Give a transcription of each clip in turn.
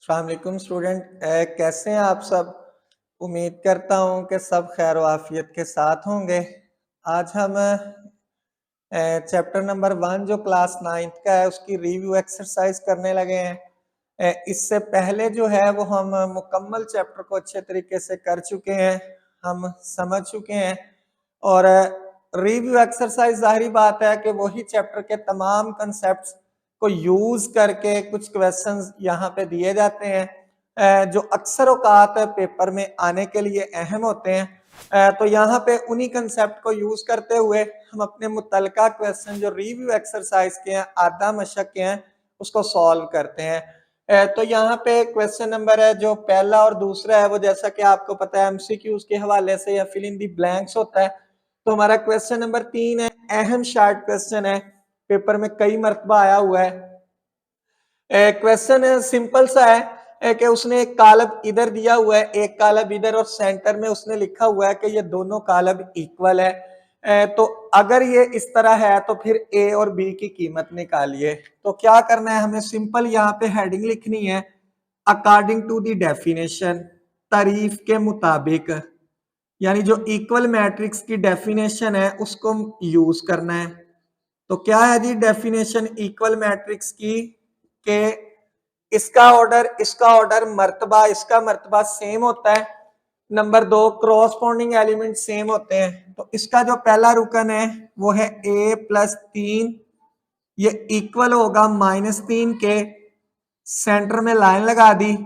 अस्सलाम वालेकुम स्टूडेंट, कैसे हैं आप सब। उम्मीद करता हूं कि सब खैर आफियत के साथ होंगे। आज हम चैप्टर नंबर 1 जो क्लास 9th का है उसकी रिव्यू एक्सरसाइज करने लगे हैं। इससे पहले जो है वो हम मुकम्मल चैप्टर को अच्छे तरीके से कर चुके हैं, हम समझ चुके हैं। और रिव्यू एक्सरसाइज जाहिर बात है कि वही चैप्टर के तमाम कंसेप्ट्स को यूज करके कुछ क्वेश्चंस यहाँ पे दिए जाते हैं जो अक्सर औकात पेपर में आने के लिए अहम होते हैं। तो यहाँ पे उन्हीं कंसेप्ट को यूज करते हुए हम अपने मुतलका क्वेश्चन जो रिव्यू एक्सरसाइज के हैं, आधा मशक के हैं, उसको सॉल्व करते हैं। तो यहाँ पे क्वेश्चन नंबर है जो पहला और दूसरा है वो जैसा कि आपको पता है एमसीक्यूज के हवाले से या फिल इन दी ब्लैंक्स होता है। तो हमारा क्वेश्चन नंबर 3 है, अहम शार्ट क्वेश्चन है, पेपर में कई मरतबा आया हुआ है। क्वेश्चन सिंपल सा है कि उसने एक कालब इधर दिया हुआ है, एक कालब इधर, और सेंटर में उसने लिखा हुआ है कि ये दोनों कालब इक्वल है। तो अगर ये इस तरह है तो फिर ए और बी की कीमत निकालिए। तो क्या करना है, हमें सिंपल यहाँ पे हेडिंग लिखनी है, अकॉर्डिंग टू द डेफिनेशन, तारीफ के मुताबिक, यानी जो इक्वल मैट्रिक्स की डेफिनेशन है उसको यूज करना है। तो क्या है जी डेफिनेशन इक्वल मैट्रिक्स की, के इसका ऑर्डर मर्तबा इसका मर्तबा सेम होता है। नंबर 2, क्रॉसपोंडिंग एलिमेंट सेम होते हैं। तो इसका जो पहला रुकन है वो है a+3, ये इक्वल होगा -3 के, सेंटर में लाइन लगा दी,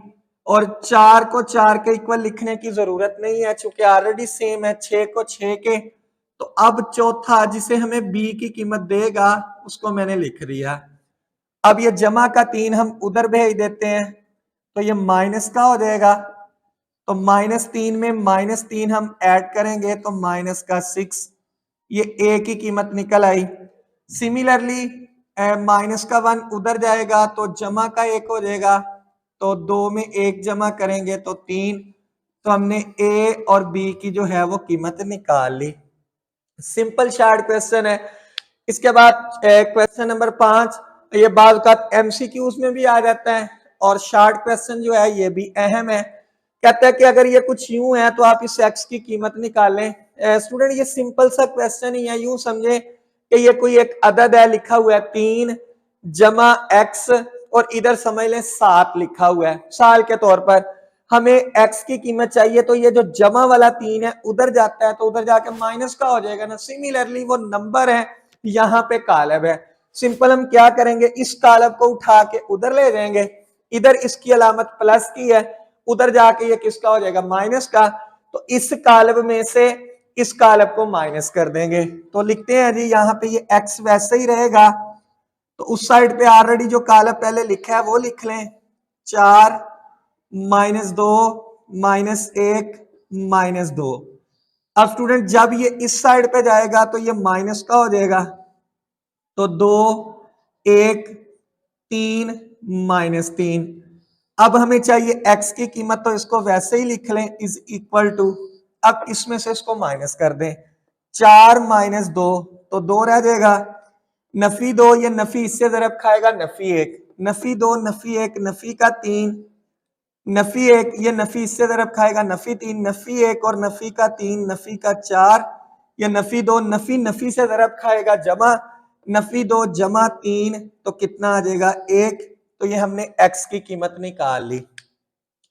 और 4 को 4 के इक्वल लिखने की जरूरत नहीं है चूंकि ऑलरेडी सेम है, 6 को 6 के। तो अब चौथा जिसे हमें b की कीमत देगा उसको मैंने लिख दिया। अब ये जमा का 3 हम उधर भेज देते हैं तो ये माइनस का हो जाएगा। तो -3 में -3 हम ऐड करेंगे तो -6, ये a की कीमत निकल आई। सिमिलरली -1 उधर जाएगा तो जमा का 1 हो जाएगा, तो 2 में 1 जमा करेंगे तो 3। तो हमने a और b की जो है वो कीमत निकाल ली। सिंपल शार्ट क्वेश्चन है। इसके बाद क्वेश्चन नंबर 5, ये बाल का एमसीक्यूज में भी आ जाता है और शार्ट क्वेश्चन जो है ये भी अहम है। कहता है कि अगर ये कुछ यूं है तो आप इस एक्स की कीमत निकालें। स्टूडेंट ये सिंपल सा क्वेश्चन ही है, यूं समझे कि ये कोई एक अदद है, लिखा हुआ है 3 जमा एक्स, और इधर समझ लें 7 लिखा हुआ है। साल के तौर पर हमें x की कीमत चाहिए, तो ये जो जमा वाला 3 है उधर जाता है तो उधर जाके माइनस का हो जाएगा ना। सिमिलरली वो नंबर है, यहाँ पे कालब है। सिंपल हम क्या करेंगे, इस कालब को उठा के उधर ले जाएंगे, इधर इसकी अलामत प्लस की है, उधर जाके ये किसका हो जाएगा, माइनस का। तो इस कालब में से इस कालब को माइनस कर देंगे। तो लिखते हैं जी यहाँ पे ये x वैसे ही रहेगा, तो उस साइड पे ऑलरेडी जो कालब पहले लिखा है वो लिख लें, 4 -2 -1 -2। अब स्टूडेंट जब ये इस साइड पे जाएगा तो ये माइनस का हो जाएगा, तो 2 1 3 -3। अब हमें चाहिए x की कीमत, तो इसको वैसे ही लिख लें, इज इक्वल टू, अब इसमें से इसको माइनस कर दें, 4 -2 तो 2 रह जाएगा, नफी 2, ये नफी इससे जरब खाएगा, नफी 1, नफी 2 नफी 1, नफी का 3, नफी 1, ये नफी इससे जरब खाएगा, नफी 3, नफी 1 और नफी का 3, नफी का 4, ये नफी 2, नफी नफी से जरब खाएगा, जमा नफी 2 जमा 3, तो कितना आ जाएगा 1। तो ये हमने x की कीमत निकाल ली।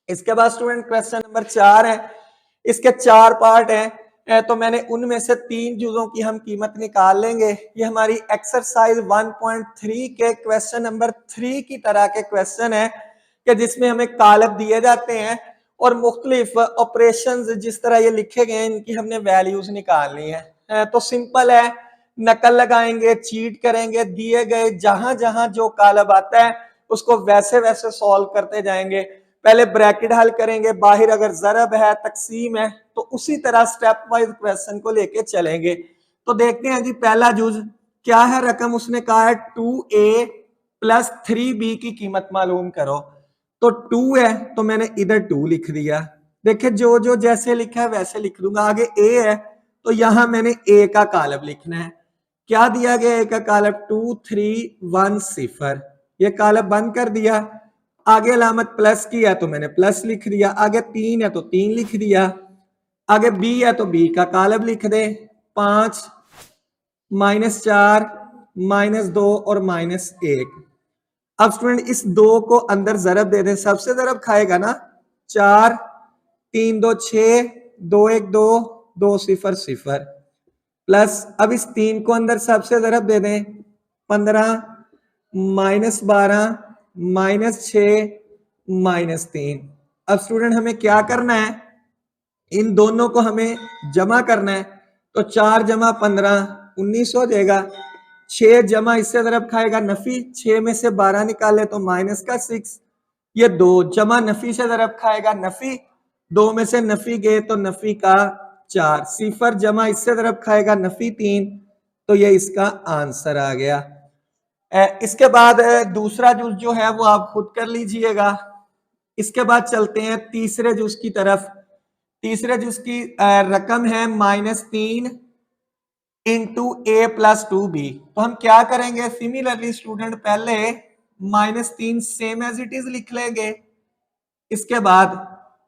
इसके बाद स्टूडेंट क्वेश्चन नंबर 4 है, इसके 4 पार्ट हैं, तो मैंने उनमें से 3 चीजों की हम कीमत निकाल लेंगे। ये हमारी एक्सरसाइज 1.3 के क्वेश्चन नंबर 3 की तरह के क्वेश्चन है कि जिसमें हमें कालब दिए जाते हैं और मुख्तलिफ ऑपरेशंस जिस तरह ये लिखे गए हैं इनकी हमने वैल्यूज निकालनी है। तो सिंपल है, नकल लगाएंगे, चीट करेंगे, दिए गए जहां जहां जो कालब आता है उसको वैसे वैसे सॉल्व करते जाएंगे। पहले ब्रैकेट हल करेंगे, बाहर अगर जरब है, तकसीम है, तो उसी तरह स्टेप वाइज क्वेश्चन को लेके चलेंगे। तो देखते हैं जी पहला जुज क्या है, रकम उसने कहा है 2a + 3b की कीमत मालूम करो। तो 2 है तो मैंने इधर 2 लिख दिया, देखिए जो जो जैसे लिखा है वैसे लिख दूंगा। आगे a है तो यहां मैंने a का कालब लिखना है। क्या दिया गया a का कालब, 2 3 1 0, ये कालब बंद कर दिया। आगे अलामत प्लस की है तो मैंने प्लस लिख दिया, आगे 3 है तो 3 लिख दिया, आगे बी है तो बी का कालब लिख दे, 5 -4 -2 और -1। अब स्टूडेंट इस 2 को अंदर जरब दे दें, सबसे जरब खाएगा ना 4 3 2 6 2 1 2 2 0 0 प्लस अब इस 3 को अंदर सबसे जरब दे दें 15 -12 -6 -3। अब स्टूडेंट हमें क्या करना है, इन दोनों को हमें जमा करना है, तो 4 जमा 15 19 हो जाएगा, 6 जमा इससे तरफ खाएगा नफी, 6 में से 12 निकाले तो माइनस का 6, ये 2 जमा नफी से तरफ खाएगा नफी, 2 में से नफी गए तो नफी का 4, 0 जमा इससे तरफ खाएगा नफी 3, तो ये इसका आंसर आ गया। इसके बाद दूसरा जूस जो है वो आप खुद कर लीजिएगा। इसके बाद चलते हैं तीसरे जूस की तरफ। तीसरे जूस की रकम है -3 इंटू ए प्लस 2b। तो हम क्या करेंगे, सिमिलरली स्टूडेंट पहले -3 सेम एज इट इज लिख लेंगे, इसके बाद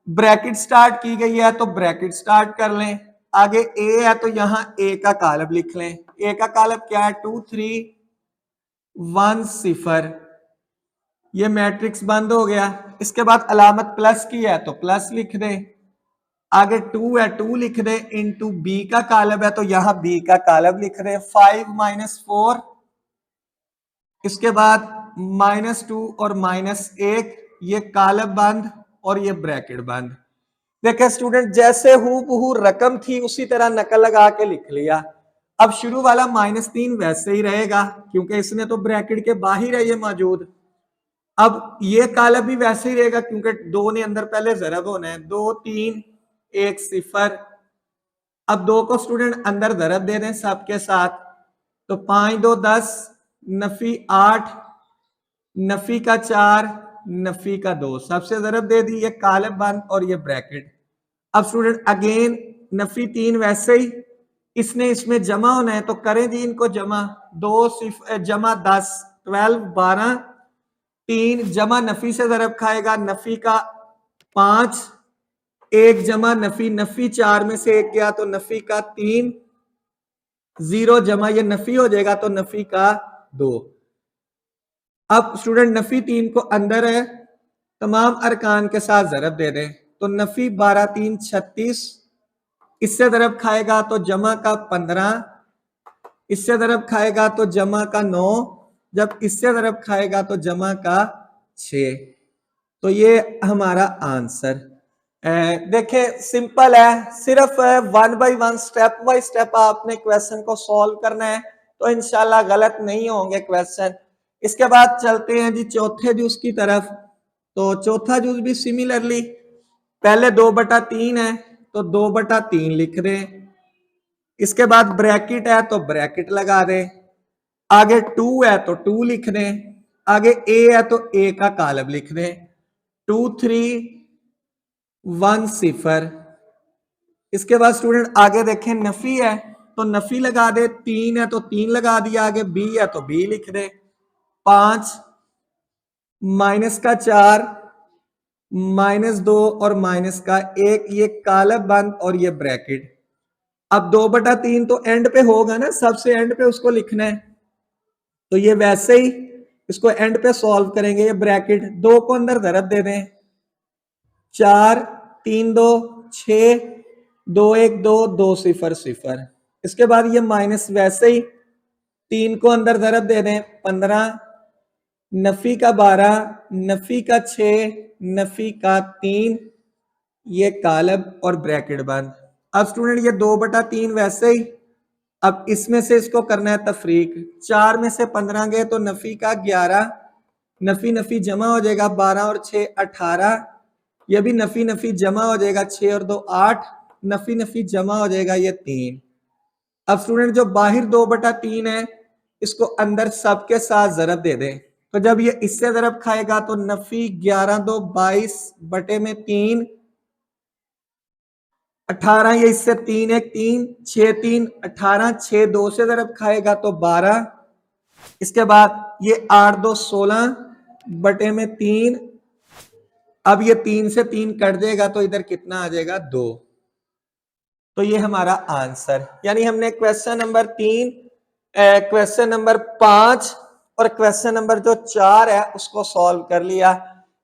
ब्रैकेट स्टार्ट की गई है तो ब्रैकेट स्टार्ट कर लें, आगे ए है तो यहां ए का कालब लिख लें, ए का कालब क्या है 2 3 1 0, ये मैट्रिक्स बंद हो गया। इसके बाद अलामत प्लस की है तो प्लस लिख दें, आगे 2 है 2 लिख दे, इंटू बी का कालब है तो यहां बी का कालब लिख दे, 5 -4, इसके बाद -2 और -1, ये कालब बंद और ये ब्रैकेट बंद। देखे स्टूडेंट जैसे हूबहू रकम थी उसी तरह नकल लगा के लिख लिया। अब शुरू वाला -3 वैसे ही रहेगा क्योंकि इसने तो ब्रैकेट के बाहर है ये मौजूद। अब ये कालब भी वैसे ही रहेगा क्योंकि 2 ने अंदर पहले जरब होना है, 2 3 1 0। अब 2 को स्टूडेंट अंदर जरब दे दें सबके साथ, तो 5 2 10 नफी 8 नफी का 4 नफी का 2, सबसे जरब दे दी, ये कालब बंद और ये ब्रैकेट। अब स्टूडेंट अगेन नफी 3 वैसे ही, इसने इसमें जमा होना है तो करें जी इनको जमा, 2 जमा 10 12 12, 3 जमा नफी से जरब खाएगा नफी का 5, 1 जमा नफी, नफी 4 में से 1 गया तो नफी का 3, 0 जमा ये नफी हो जाएगा तो नफी का 2। अब स्टूडेंट नफी 3 को अंदर है, तमाम अरकान के साथ जरब दे दें, तो नफी 12 3 36, इससे जरब खाएगा तो जमा का 15, इससे जरब खाएगा तो जमा का 9, जब इससे जरब खाएगा तो जमा का 6। तो ये हमारा आंसर देखे सिंपल है, सिर्फ 1 बाय 1 स्टेप बाय स्टेप आपने क्वेश्चन को सॉल्व करना है तो इंशाल्लाह गलत नहीं होंगे क्वेश्चन। इसके बाद चलते हैं जी चौथे जूस की तरफ। तो चौथा जूस भी सिमिलरली पहले 2/3 है तो 2/3 लिख दें, इसके बाद ब्रैकेट है तो ब्रैकेट लगा दें, आगे 2 है तो 2 लिख दें, आगे ए है तो ए का कालब लिख दें, 2 3 1 0। इसके बाद स्टूडेंट आगे देखें नफी है तो नफी लगा दे, 3 है तो 3 लगा दिया, आगे बी है तो बी लिख दे, 5 माइनस का 4 -2 और माइनस का 1, ये कालब बंद और ये ब्रैकेट। अब 2/3 तो एंड पे होगा ना, सबसे एंड पे उसको लिखना है, तो ये वैसे ही इसको एंड पे सॉल्व करेंगे, ये ब्रैकेट 2 को अंदर जरब दे दें, 4 3 2 6 2 1 2 2 0 0। इसके बाद ये माइनस वैसे ही 3 को अंदर जरब दे दें, 15 नफी का 12 नफी का 6 नफी का 3, ये कालब और ब्रैकेट बंद। अब स्टूडेंट ये 2/3 वैसे ही, अब इसमें से इसको करना है तफरीक, 4 में से 15 गए तो नफी का 11, नफी नफी जमा हो जाएगा 12 और 6 18, ये भी नफी नफी जमा हो जाएगा 6 और 2 8, नफी नफी जमा हो जाएगा ये 3। अब स्टूडेंट जो बाहर 2/3 है इसको अंदर सबके साथ जरब दे दें, तो जब ये इससे जरब खाएगा तो नफी 11 2 22 बटे में 3, 18, ये इससे 3 1 3 6 3 18, 6 2 से जरब खाएगा तो 12, इसके बाद ये 8 2 16 बटे में 3, अब ये 3 से 3 कट देगा तो इधर कितना आ जाएगा 2। तो ये हमारा आंसर, यानी हमने क्वेश्चन नंबर 3, क्वेश्चन नंबर 5 और क्वेश्चन नंबर जो 4 है उसको सॉल्व कर लिया।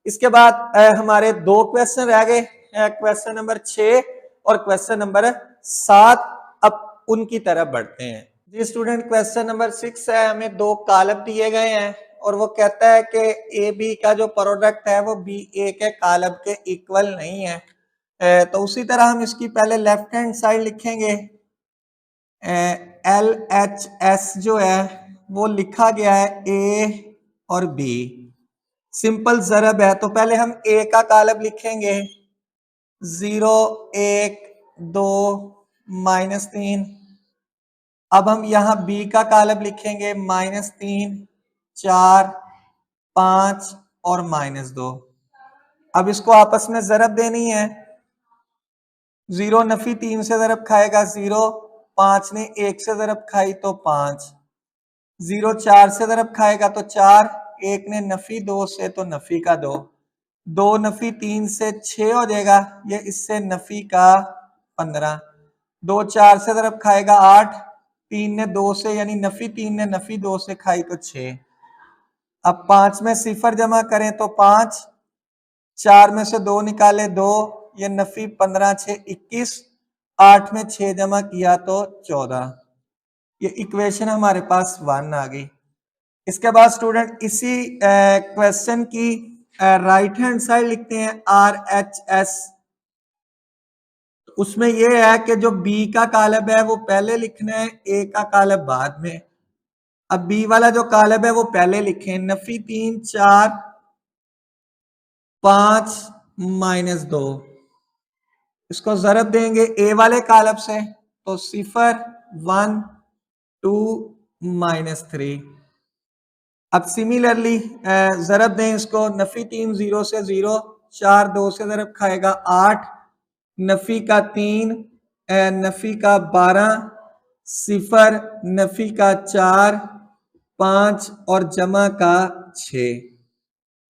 इसके बाद हमारे 2 क्वेश्चन रह गए, क्वेश्चन नंबर 6 और क्वेश्चन नंबर 7। अब उनकी तरफ बढ़ते हैं। जी स्टूडेंट, क्वेश्चन नंबर 6 है, हमें 2 कॉलम दिए गए हैं और वो कहता है कि ए बी का जो प्रोडक्ट है वो बी ए के कॉलम के इक्वल नहीं है। तो उसी तरह हम इसकी पहले लेफ्ट हैंड साइड लिखेंगे। एल एच एस जो है वो लिखा गया है ए और बी, सिंपल जरब है। तो पहले हम ए का कॉलम लिखेंगे 0 1 2 -3। अब हम यहां बी का कॉलम लिखेंगे -3 4 5 और -2। अब इसको आपस में जरब देनी है। 0 नफी 3 से जरब खाएगा 0, 5 ने 1 से जरब खाई तो 5, 0 4 से जरब खाएगा तो 4, 1 ने नफी 2 से तो नफी का 2, 2 नफी 3 से 6 हो जाएगा, ये इससे नफी का 15, 2 4 से जरब खाएगा 8, 3 ने 2 से यानी नफी 3 ने नफी 2 से खाई तो 6। अब 5 में सिफर जमा करें तो 5, 4 में से 2 निकाले 2, ये नफी 15 6 21, 8 में 6 जमा किया तो 14। ये इक्वेशन हमारे पास 1 आ गई। इसके बाद स्टूडेंट इसी क्वेश्चन की राइट हैंड साइड लिखते हैं आर एच एस। उसमें ये है कि जो बी का कॉलम है वो पहले लिखना है, ए का कॉलम बाद में। अब बी वाला जो कॉलम है वो पहले लिखें, नफी 3 4 5 -2। इसको जरब देंगे ए वाले कॉलम से तो 0 1 2 -3। अब सिमिलरली जरब दें इसको, नफी 3 0 से 0, 4 2 से जरब खाएगा 8, नफी का 3 नफी का 12, 0 नफी का 4 5 और जमा का 6।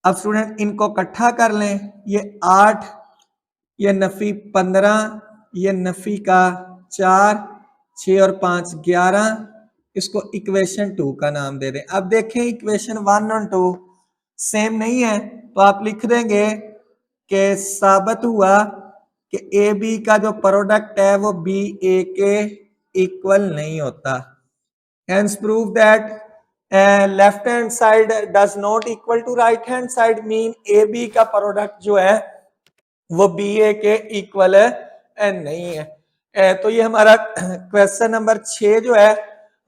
अब स्टूडेंट इनको इकट्ठा कर लें, ये 8, ये नफी 15, ये नफी का 4, 6 और 5 11। इसको इक्वेशन 2 का नाम दे दें। अब देखें इक्वेशन 1 और 2 सेम नहीं है तो आप लिख देंगे कि साबित हुआ कि ए बी का जो प्रोडक्ट है वो बी ए के इक्वल नहीं होता। Hence prove that left hand side does not equal to right hand side, mean A B का प्रोडक्ट जो है वो बी ए के इक्वल नहीं है। तो ये हमारा क्वेश्चन नंबर 6 जो है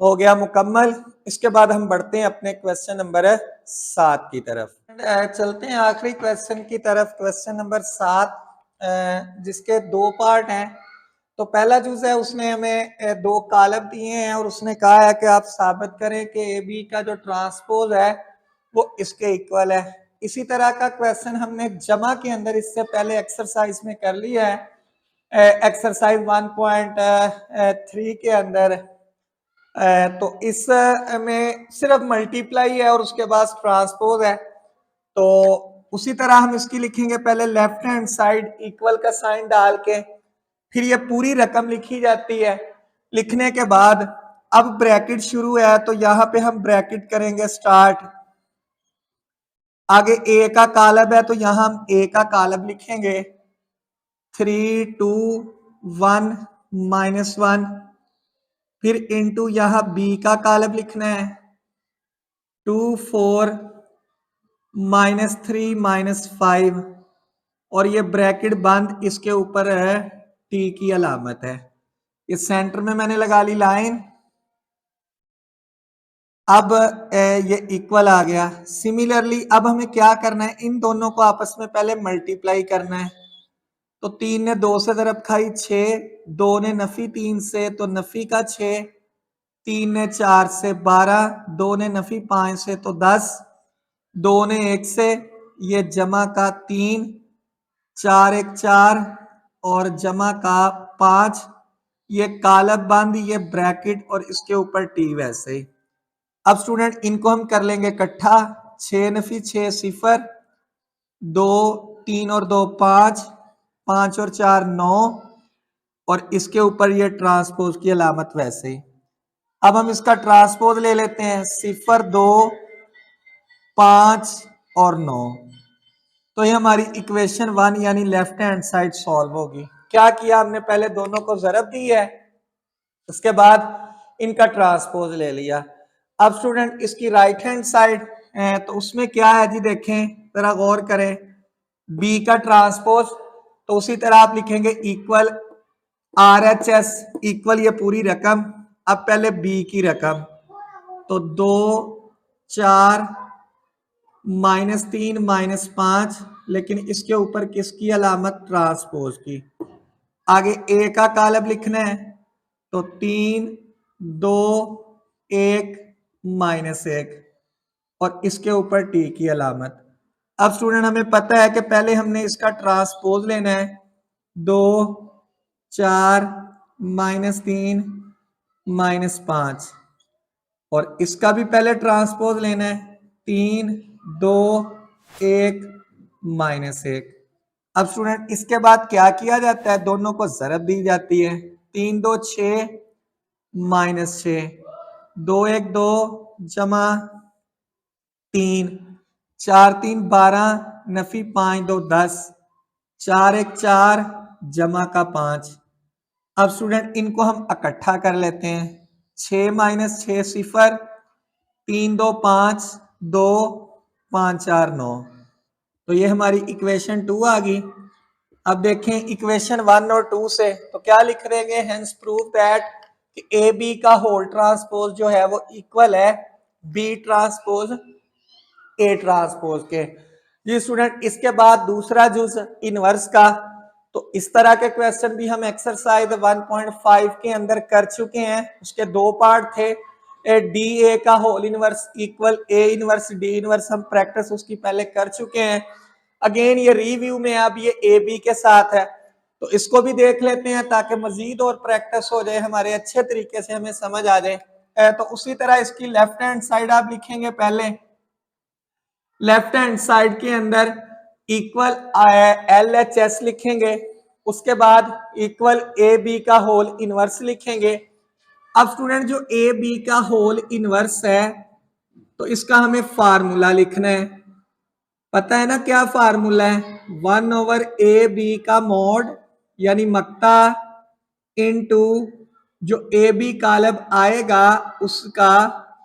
हो गया मुकम्मल। इसके बाद हम बढ़ते हैं अपने क्वेश्चन नंबर 7 की तरफ। चलते हैं आखिरी क्वेश्चन की तरफ, क्वेश्चन नंबर 7, जिसके 2 पार्ट हैं। तो पहला जुज है उसने हमें 2 कॉलम दिए हैं और उसने कहा है कि आप साबित करें कि ए बी का जो ट्रांसपोज है वो इसके इक्वल है। इसी तरह का क्वेश्चन हमने जमा के अंदर इससे पहले एक्सरसाइज में कर लिया है, एक्सरसाइज 1.3 के अंदर। तो इस में सिर्फ मल्टीप्लाई है और उसके बाद ट्रांसपोज है। तो उसी तरह हम इसकी लिखेंगे, पहले लेफ्ट हैंड साइड इक्वल का साइन डाल के फिर ये पूरी रकम लिखी जाती है। लिखने के बाद अब ब्रैकेट शुरू है तो यहां पे हम ब्रैकेट करेंगे स्टार्ट। आगे ए का कॉलम है तो यहां हम ए का कॉलम लिखेंगे 3 2 1 -1। फिर इनटू यहां बी का कॉलम लिखना है 2 4 -3 -5 और ये ब्रैकेट बंद, इसके ऊपर है टी की अलामत है। इस सेंटर में मैंने लगा ली लाइन। अब ये इक्वल आ गया। सिमिलरली अब हमें क्या करना है, इन दोनों को आपस में पहले मल्टीप्लाई करना है। तो 3 ने 2 से जरब खाई 6, 2 ने नफी 3 से तो नफी का 6, 3 ने 4 से 12, 2 ने नफी 5 से तो 10, 2 ने 1 से ये जमा का 3, 4 1 4 और जमा का 5। ये कॉलम बंद, ये ब्रैकेट और इसके ऊपर टी वैसे ही। अब स्टूडेंट इनको हम कर लेंगे इकट्ठा, 6 नफी 6 0, 2 3 और 2 5, 5 और 4 9, और इसके ऊपर ये ट्रांसपोज की अलामत वैसे ही। अब हम इसका ट्रांसपोज ले लेते हैं 0 2 5 और 9। तो ये हमारी इक्वेशन 1 यानी लेफ्ट हैंड साइड सॉल्व होगी। क्या किया हमने, पहले दोनों को ज़रब दी है, उसके बाद इनका ट्रांसपोज ले लिया। अब स्टूडेंट इसकी राइट हैंड साइड है तो उसमें क्या है जी, देखें जरा गौर करें, बी का ट्रांसपोज, तो उसी तरह आप लिखेंगे इक्वल RHS इक्वल ये पूरी रकम, अब पहले बी की रकम, तो 2 4 -3 -5, लेकिन इसके ऊपर किसकी अलामत, ट्रांसपोज की। आगे ए का कालब लिखना है, तो 3 2 1 -1, और इसके ऊपर टी की अलामत। अब स्टूडेंट हमें पता है कि पहले हमने इसका ट्रांसपोज लेना है, 2 4 -3 -5, और इसका भी पहले ट्रांसपोज लेना है, 3 2 1 -1। अब स्टूडेंट इसके बाद क्या किया जाता है, दोनों को ज़रब दी जाती है, 3 2 6 -6, 2 1 2 जमा 3, 4 3 12 नफी 5 2 10, 4 1 4 जमा का 5। अब स्टूडेंट इनको हम इकट्ठा कर लेते हैं, 6 -6 0, 3 2 5 2 5 4 9। तो ये हमारी इक्वेशन 2 आ गई। अब देखें इक्वेशन 1 और 2 से तो क्या लिख देंगे, हेंस प्रूव दैट कि ए बी का होल ट्रांसपोज जो है वो इक्वल है बी ट्रांसपोज ए ट्रांसपोज के। जी स्टूडेंट इसके बाद दूसरा जुज इनवर्स का, तो इस तरह के क्वेश्चन भी हम एक्सरसाइज 1.5 के अंदर कर चुके हैं। उसके दो पार्ट थे, डी ए का whole inverse equal A inverse D inverse, हम प्रैक्टिस उसकी पहले कर चुके हैं। अगेन ये रिव्यू में अब ये ए बी के साथ है, तो इसको भी देख लेते हैं ताकि मजीद और प्रैक्टिस हो जाए, हमारे अच्छे तरीके से हमें समझ आ जाए। तो उसी तरह इसकी लेफ्ट हैंड साइड आप लिखेंगे, पहले लेफ्ट हैंड साइड के अंदर इक्वल LHS लिखेंगे, उसके बाद इक्वल ए बी का होल इनवर्स लिखेंगे। अब स्टूडेंट जो ए बी का होल इनवर्स है तो इसका हमें फार्मूला लिखना है, पता है ना क्या फार्मूला है, 1/AB का मॉड यानी मक्ता इनटू जो ए बी कालब आएगा उसका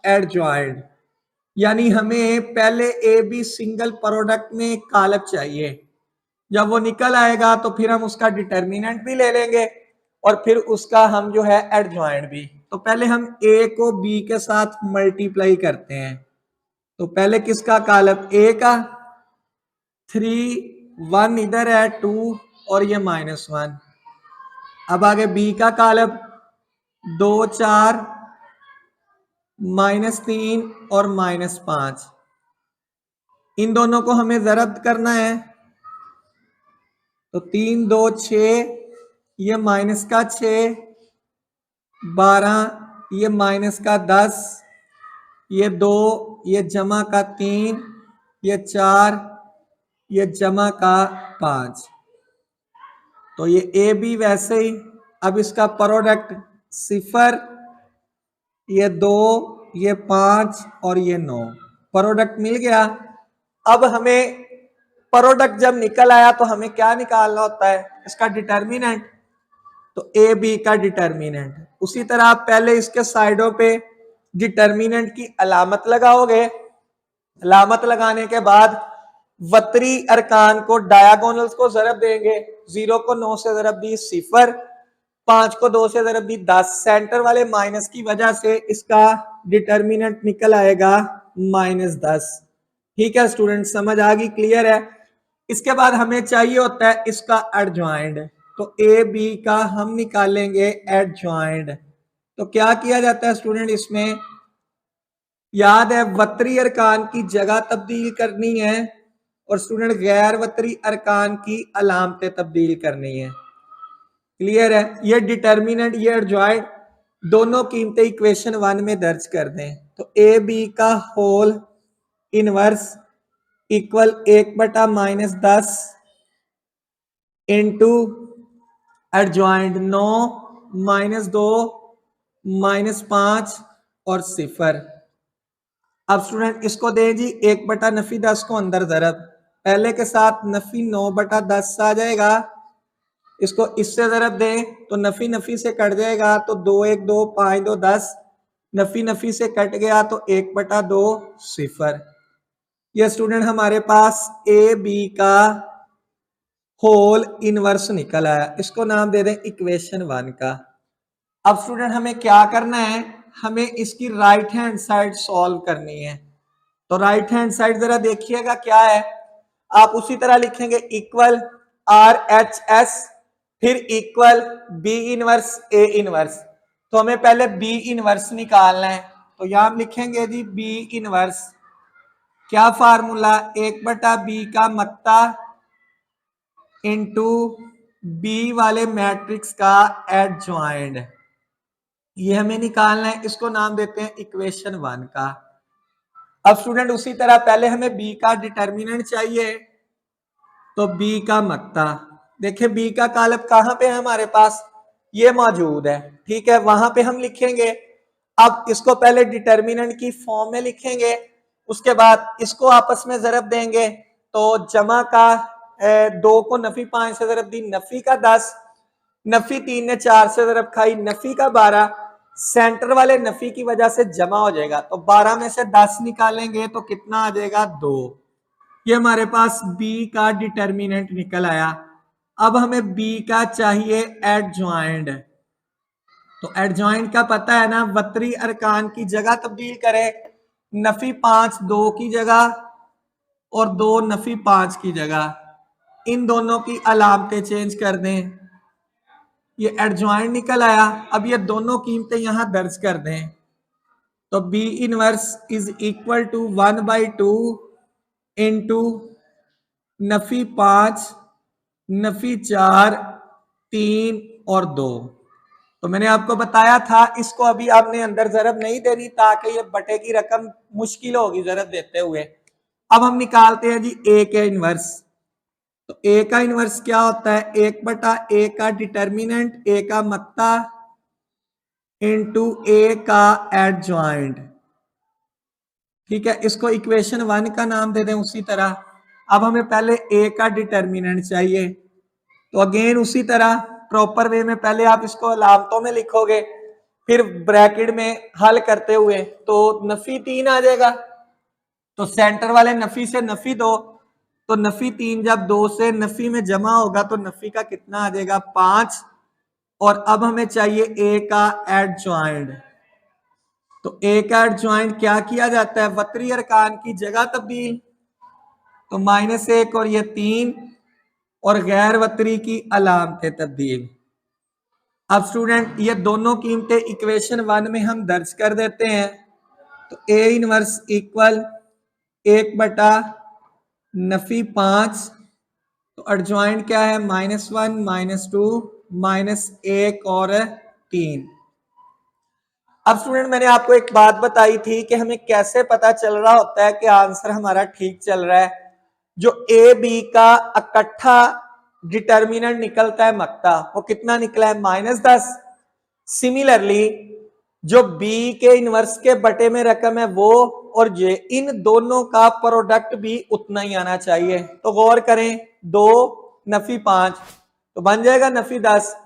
एडजॉइंट, यानी हमें पहले ए बी सिंगल प्रोडक्ट में कालब चाहिए, जब वो निकल आएगा तो फिर हम उसका डिटर्मिनेंट भी ले लेंगे और फिर उसका हम जो है एडजॉइंट भी। तो पहले हम ए को बी के साथ मल्टीप्लाई करते हैं, तो पहले किसका कालब, ए का, 3 1 इधर है 2 और ये -1। अब आगे बी का कालब 2 4 -3 और -5, इन दोनों को हमें ज़रब करना है, तो 3 2 6, ये माइनस का 6 12, ये माइनस का 10, ये 2, ये जमा का 3, ये 4, ये जमा का 5। तो ये ए बी वैसे ही। अब इसका प्रोडक्ट 0, ये 2, ये 5 और ये 9, प्रोडक्ट मिल गया। अब हमें प्रोडक्ट जब निकल आया तो हमें क्या निकालना होता है, इसका डिटर्मिनेंट, तो ए बी का डिटर्मिनेंट। उसी तरह आप पहले इसके साइडों पे डिटर्मिनेंट की अलामत लगाओगे, अलामत लगाने के बाद वतरी अरकान को डायगोनल्स को ज़रब देंगे, 0 को 9 से ज़रब दी 0, 5 को 2 से ज़रब दी 10, सेंटर वाले माइनस की वजह से इसका डिटर्मिनेंट निकल आएगा -10। ठीक है स्टूडेंट, समझ आ गई, क्लियर है। इसके बाद हमें चाहिए होता है इसका एडजॉइंट, तो ए बी का हम निकालेंगे एडजॉइंट। तो क्या किया जाता है स्टूडेंट, इसमें याद है वतरी अरकान की जगह तब्दील करनी है और स्टूडेंट गैर वतरी अरकान की अलामतें तब्दील करनी है, क्लियर है। ये डिटर्मिनेंट ये एडजॉइंट दोनों कीमतें इक्वेशन 1 में दर्ज कर दें, तो ए बी का whole inverse equal 1/-10 into adjoint 9 -2 -5 और 0। अब स्टूडेंट इसको दे जी 1/9 को अंदर जरब, पहले के साथ नफी 9/10 आ जाएगा, इसको इससे जरब दें तो नफी नफी से कट जाएगा, तो 2 1 2 5 2 10, नफी नफी से कट गया तो 1/2 0। ये स्टूडेंट हमारे पास ए बी का होल इनवर्स निकल आया, इसको नाम दे दें इक्वेशन 1 का। अब स्टूडेंट हमें क्या करना है, हमें इसकी राइट हैंड साइड सॉल्व करनी है। तो राइट हैंड साइड जरा देखिएगा क्या है, आप उसी तरह लिखेंगे इक्वल आर एच एस, फिर equal B inverse A inverse. तो हमें पहले बी इनवर्स निकालना है, तो यहां हम लिखेंगे जी बी इनवर्स, क्या फार्मूला 1/b का मत्ता इंटू बी वाले मैट्रिक्स का एडजॉइंट, ये हमें निकालना है, इसको नाम देते हैं इक्वेशन 1 का। अब स्टूडेंट उसी तरह पहले हमें बी का डिटर्मिनेंट चाहिए, तो बी का मत्ता, देखिए बी का कालब कहां पे है हमारे पास, ये मौजूद है, ठीक है, वहां पे हम लिखेंगे। अब इसको पहले डिटर्मिनेंट की फॉर्म में लिखेंगे, उसके बाद इसको आपस में जरब देंगे, तो जमा का 2 को नफी 5 से जरब दी, नफी का 10, नफी 3 ने 4 से जरब खाई, नफी का 12, सेंटर वाले नफी की वजह से जमा हो जाएगा, तो 12 में से 10 निकालेंगे तो कितना आ जाएगा 2। ये हमारे पास b का डिटर्मिनेंट निकल आया। अब हमें b का चाहिए एडजॉइंट, तो एडजॉइंट का पता है ना, वतरी अरकान की जगह तब्दील करें, नफी 5 2 की जगह और 2 नफी 5 की जगह, इन दोनों की अलामतें चेंज कर दें, ये एडजॉइंट निकल आया। अब ये दोनों कीमतें यहां दर्ज कर दें, तो B inverse is equal to 1/2 into नफी 5 नफी 4 3 और 2। तो मैंने आपको बताया था इसको अभी आपने अंदर जरब नहीं देनी, ताकि ये बटे की रकम मुश्किल होगी जरब देते हुए। अब हम निकालते हैं जी ए के इनवर्स, तो ए का इनवर्स क्या होता है, 1/a का डिटर्मिनेंट ए का मत्ता इंटू ए का एडजॉइंट, ठीक है, इसको इक्वेशन 1 का नाम दे दें उसी तरह। अब हमें पहले ए का डिटर्मिनेंट चाहिए, तो अगेन उसी तरह प्रॉपर वे में पहले आप इसको अलामतों में लिखोगे, फिर ब्रैकेट में हल करते हुए, तो नफी 3 आ जाएगा, तो सेंटर वाले नफी से नफी 2, तो नफी 3 जब 2 से नफी में जमा होगा तो नफी का कितना आ जाएगा 5। और अब हमें चाहिए ए का एडजॉइंट, तो ए का एडजॉइंट क्या किया जाता है, वतरी अरकान की जगह तब्दील, तो -1 और ये 3 और गैर वतरी की अलामतें तब्दील। अब स्टूडेंट ये दोनों कीमतें इक्वेशन 1 में हम दर्ज कर देते हैं, तो ए इनवर्स इक्वल 1/नफी 5, तो एडजॉइंट क्या है -1 -2 -1 और 3। अब स्टूडेंट मैंने आपको एक बात बताई थी कि हमें कैसे पता चल रहा होता है कि आंसर हमारा ठीक चल रहा है, जो ए बी का इकट्ठा डिटर्मिनेंट निकलता है मक्ता, वो कितना निकला है -10। सिमिलरली जो बी के इनवर्स के बटे में रकम है वो और ये, इन दोनों का प्रोडक्ट भी उतना ही आना चाहिए। तो गौर करें 2 नफी 5 तो बन जाएगा नफी 10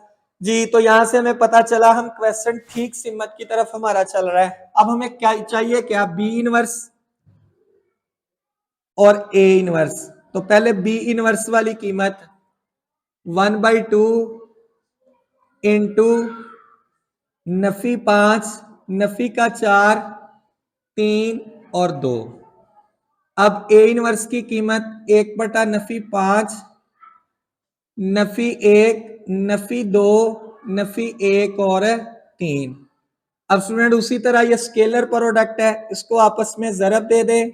जी। तो यहां से हमें पता चला हम क्वेश्चन ठीक सिमत की तरफ हमारा चल रहा है। अब हमें क्या चाहिए, क्या बी इनवर्स और ए इनवर्स। तो पहले बी इनवर्स वाली कीमत 1/2 इंटू नफी 5 नफी का 4 3 और 2। अब ए इनवर्स की कीमत 1/नफी 5 नफी 1 नफी 2 नफी 1 और 3। अब स्टूडेंट उसी तरह ये स्केलर प्रोडक्ट है, इसको आपस में जरब दे दे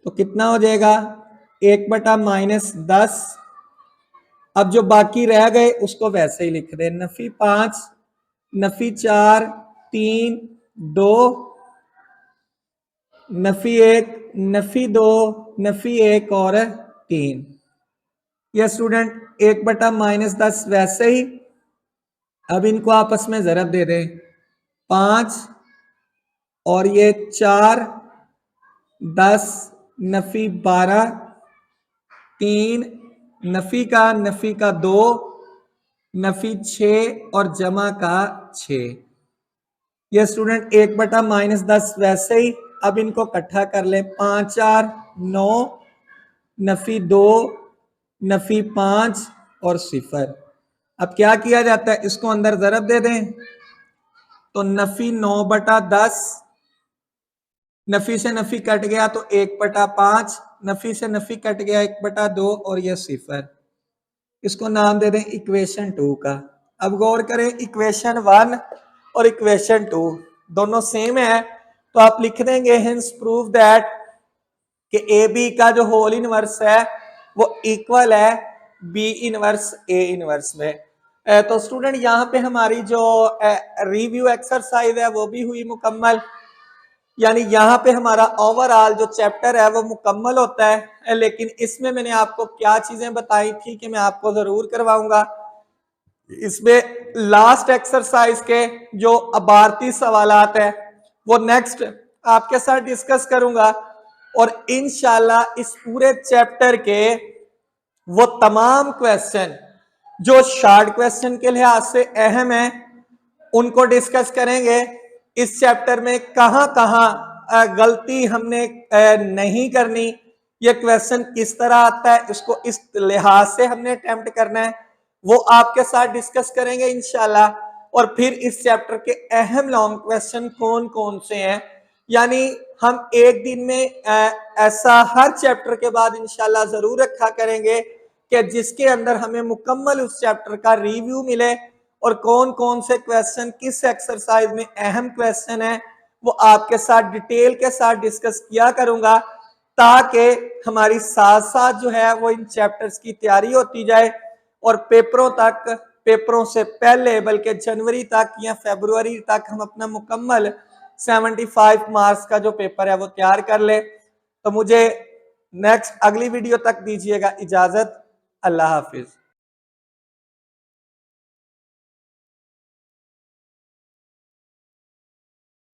तो कितना हो जाएगा 1/-10। अब जो बाकी रह गए उसको वैसे ही लिख दे, नफी 5 नफी 4 3 2 नफी 1 नफी 2 नफी 1 और 3। ये स्टूडेंट 1/-10 वैसे ही, अब इनको आपस में जरब दे दें 5 और ये 4, 10 नफी 12, 3 नफी का 2, नफी 6 और जमा का 6। ये स्टूडेंट 1/-10 वैसे ही, अब इनको इकट्ठा कर ले 5 4 9, नफी 2, नफी 5 और 0। अब क्या किया जाता है, इसको अंदर जरब दे दें तो नफी 9/10, नफी से नफी कट गया तो 1/5, नफी से नफी कट गया 1/2 और यह 0। इसको नाम दे दें इक्वेशन 2 का। अब गौर करें, इक्वेशन 1 और इक्वेशन 2 दोनों सेम है, तो आप लिख देंगे हिंस प्रूव दैट कि ए बी का जो होल इनवर्स है वो इक्वल है बी इनवर्स ए इनवर्स में। तो स्टूडेंट यहाँ पे हमारी जो रिव्यू एक्सरसाइज है वो भी हुई मुकम्मल, यानी यहाँ पे हमारा ओवरऑल जो चैप्टर है वो मुकम्मल होता है। लेकिन इसमें मैंने आपको क्या चीजें बताई थी कि मैं आपको जरूर करवाऊंगा, इसमें लास्ट एक्सरसाइज के जो अबारती सवालात है वो नेक्स्ट आपके साथ डिस्कस करूंगा, और इंशाल्लाह इस पूरे चैप्टर के वो तमाम क्वेश्चन जो शॉर्ट क्वेश्चन के लिहाज से अहम है उनको डिस्कस करेंगे। इस चैप्टर में कहां कहां गलती हमने नहीं करनी, ये क्वेश्चन किस तरह आता है, इसको इस लिहाज से हमने अटेम्प्ट करना है, वो आपके साथ डिस्कस करेंगे इंशाल्लाह। और फिर इस चैप्टर के अहम लॉन्ग क्वेश्चन कौन कौन से हैं, यानी हम एक दिन में ऐसा हर चैप्टर के बाद इंशाल्लाह जरूर रखा करेंगे कि जिसके अंदर हमें मुकम्मल उस चैप्टर का रिव्यू मिले और कौन कौन से क्वेश्चन किस एक्सरसाइज में अहम क्वेश्चन है वो आपके साथ डिटेल के साथ डिस्कस किया करूंगा, ताकि हमारी साथ साथ जो है वो इन चैप्टर्स की तैयारी होती जाए और पेपरों से पहले बल्कि जनवरी तक या फरवरी तक हम अपना मुकम्मल 75 मार्क्स का जो पेपर है वो तैयार कर ले। तो मुझे नेक्स्ट अगली वीडियो तक दीजिएगा इजाजत। अल्लाह हाफिज।